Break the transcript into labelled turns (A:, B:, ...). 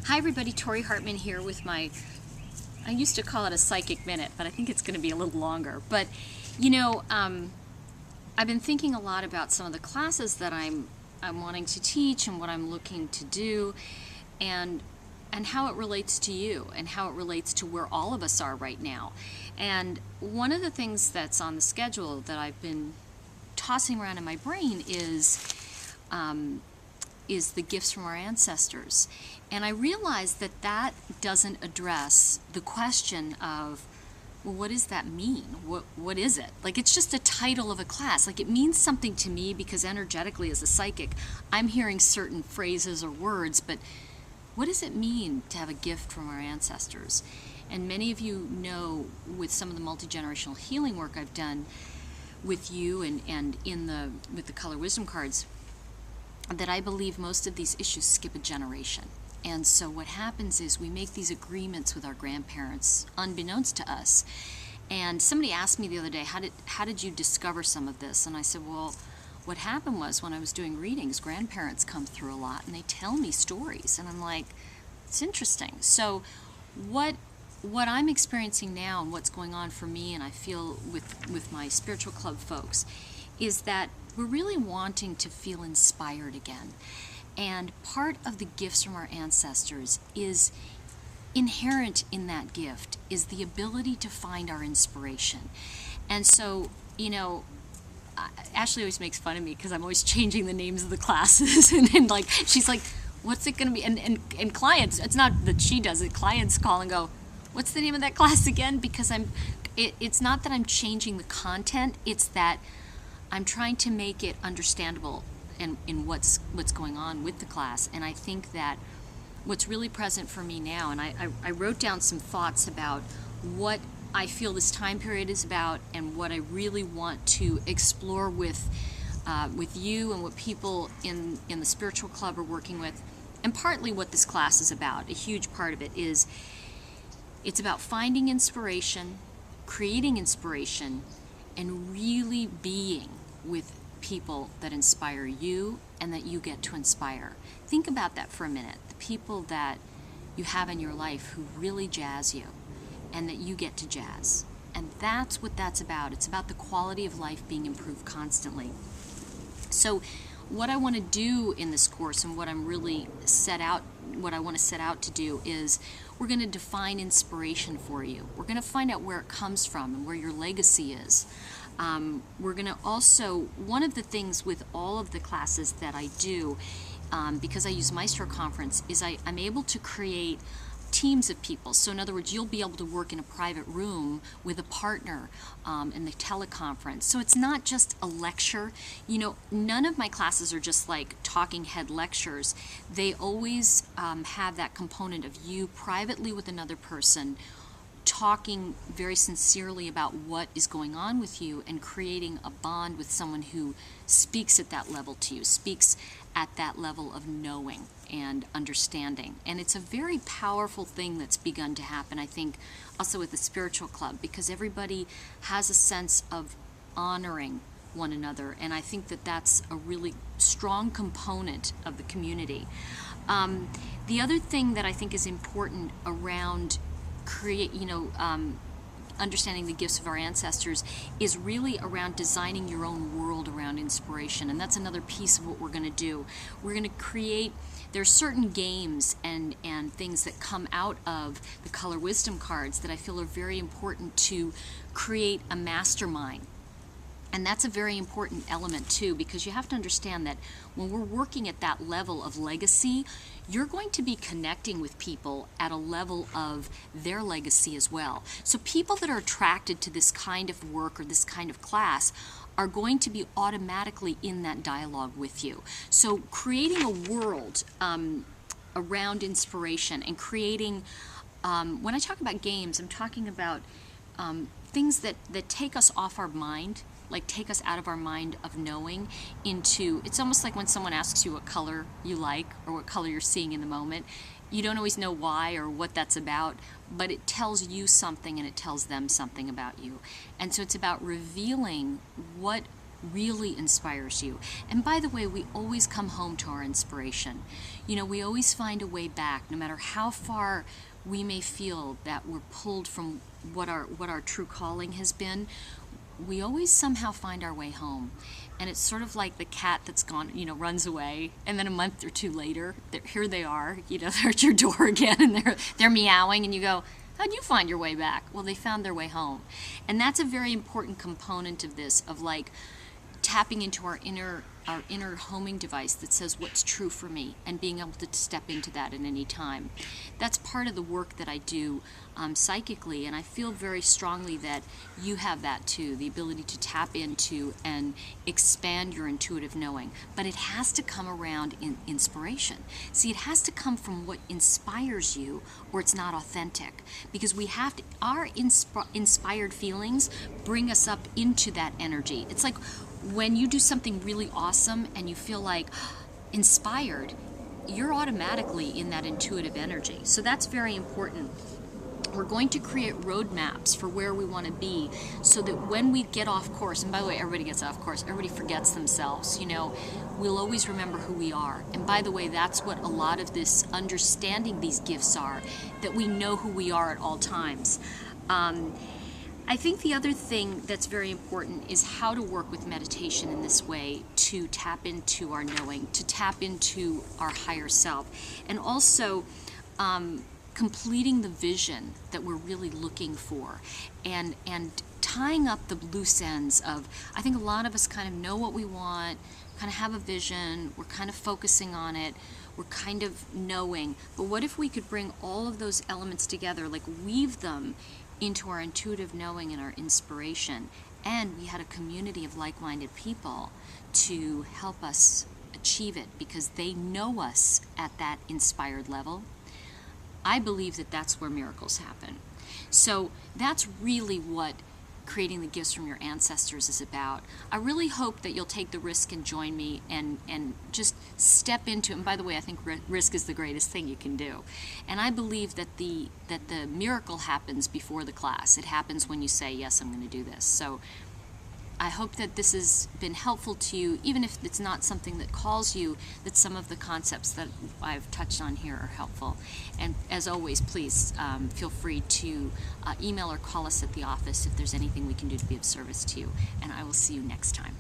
A: Hi everybody, Tori Hartman here with I used to call it a psychic minute, but I think it's going to be a little longer. But, I've been thinking a lot about some of the classes that I'm wanting to teach and what I'm looking to do, and how it relates to you and how it relates to where all of us are right now. And one of the things that's on the schedule that I've been tossing around in my brain is the gifts from our ancestors. And I realized that that doesn't address the question of, well, what does that mean? What is it? Like, it's just a title of a class. Like, it means something to me because energetically as a psychic, I'm hearing certain phrases or words, but what does it mean to have a gift from our ancestors? And many of you know, with some of the multi-generational healing work I've done with you and with the color wisdom cards, that I believe most of these issues skip a generation. And so what happens is we make these agreements with our grandparents unbeknownst to us. And somebody asked me the other day, how did you discover some of this? And I said, well, what happened was when I was doing readings, grandparents come through a lot and they tell me stories. And I'm like, it's interesting. So what I'm experiencing now and what's going on for me, and I feel with my spiritual club folks, is that we're really wanting to feel inspired again. And part of the gifts from our ancestors is inherent in that gift is the ability to find our inspiration. And so, Ashley always makes fun of me because I'm always changing the names of the classes. and like, she's like, what's it going to be? And clients, it's not that she does it, clients call and go, what's the name of that class again? Because it's not that I'm changing the content, it's that I'm trying to make it understandable in what's going on with the class. And I think that what's really present for me now, and I wrote down some thoughts about what I feel this time period is about and what I really want to explore with you and what people in the spiritual club are working with, and partly what this class is about. A huge part of it is it's about finding inspiration, creating inspiration, and really being with people that inspire you and that you get to inspire. Think about that for a minute. The people that you have in your life who really jazz you and that you get to jazz. And that's what that's about. It's about the quality of life being improved constantly. So what I want to do in this course and what I'm really what I want to set out to do is we're going to define inspiration for you. We're going to find out where it comes from and where your legacy is. We're going to also, one of the things with all of the classes that I do, because I use Maestro Conference, is I'm able to create teams of people. So in other words, you'll be able to work in a private room with a partner in the teleconference. So it's not just a lecture. None of my classes are just like talking head lectures. They always have that component of you privately with another person talking very sincerely about what is going on with you and creating a bond with someone who speaks at that level to you, speaks at that level of knowing and understanding. And it's a very powerful thing that's begun to happen, I think, also with the spiritual club, because everybody has a sense of honoring one another, and I think that that's a really strong component of the community. The other thing that I think is important around understanding the gifts of our ancestors is really around designing your own world around inspiration. And that's another piece of what we're going to do. We're going to create, there's certain games and things that come out of the color wisdom cards that I feel are very important to create a mastermind. And that's a very important element too, because you have to understand that when we're working at that level of legacy, you're going to be connecting with people at a level of their legacy as well. So people that are attracted to this kind of work or this kind of class are going to be automatically in that dialogue with you. So creating a world around inspiration and creating, when I talk about games, I'm talking about things that take us off our mind, like take us out of our mind of knowing into, it's almost like when someone asks you what color you like or what color you're seeing in the moment. You don't always know why or what that's about, but it tells you something and it tells them something about you. And so it's about revealing what really inspires you. And by the way, we always come home to our inspiration. You know, we always find a way back, no matter how far we may feel that we're pulled from what our true calling has been. We always somehow find our way home. And it's sort of like the cat that's gone, you know, runs away, and then a month or two later, here they are, you know, they're at your door again, and they're meowing, and you go, how'd you find your way back? Well, they found their way home. And that's a very important component of this, of like tapping into our inner homing device that says what's true for me, and being able to step into that at any time. That's part of the work that I do psychically, and I feel very strongly that you have that too, the ability to tap into and expand your intuitive knowing. But it has to come around in inspiration. See, it has to come from what inspires you, or it's not authentic. Because we have to, our inspired feelings bring us up into that energy. It's like when you do something really awesome and you feel like inspired, you're automatically in that intuitive energy. So that's very important. We're going to create roadmaps for where we want to be, so that when we get off course, and by the way, everybody gets off course, everybody forgets themselves, you know, we'll always remember who we are. And by the way, that's what a lot of this understanding these gifts are, that we know who we are at all times. I think the other thing that's very important is how to work with meditation in this way to tap into our knowing, to tap into our higher self, and also completing the vision that we're really looking for, and tying up the loose ends of, I think a lot of us kind of know what we want, kind of have a vision, we're kind of focusing on it, we're kind of knowing, but what if we could bring all of those elements together, like weave them into our intuitive knowing and our inspiration, and we had a community of like-minded people to help us achieve it because they know us at that inspired level. I believe that that's where miracles happen. So that's really what creating the gifts from your ancestors is about. I really hope that you'll take the risk and join me and just step into it. And by the way, I think risk is the greatest thing you can do. And I believe that the miracle happens before the class. It happens when you say, yes, I'm going to do this. So I hope that this has been helpful to you, even if it's not something that calls you, that some of the concepts that I've touched on here are helpful. And as always, please feel free to email or call us at the office if there's anything we can do to be of service to you. And I will see you next time.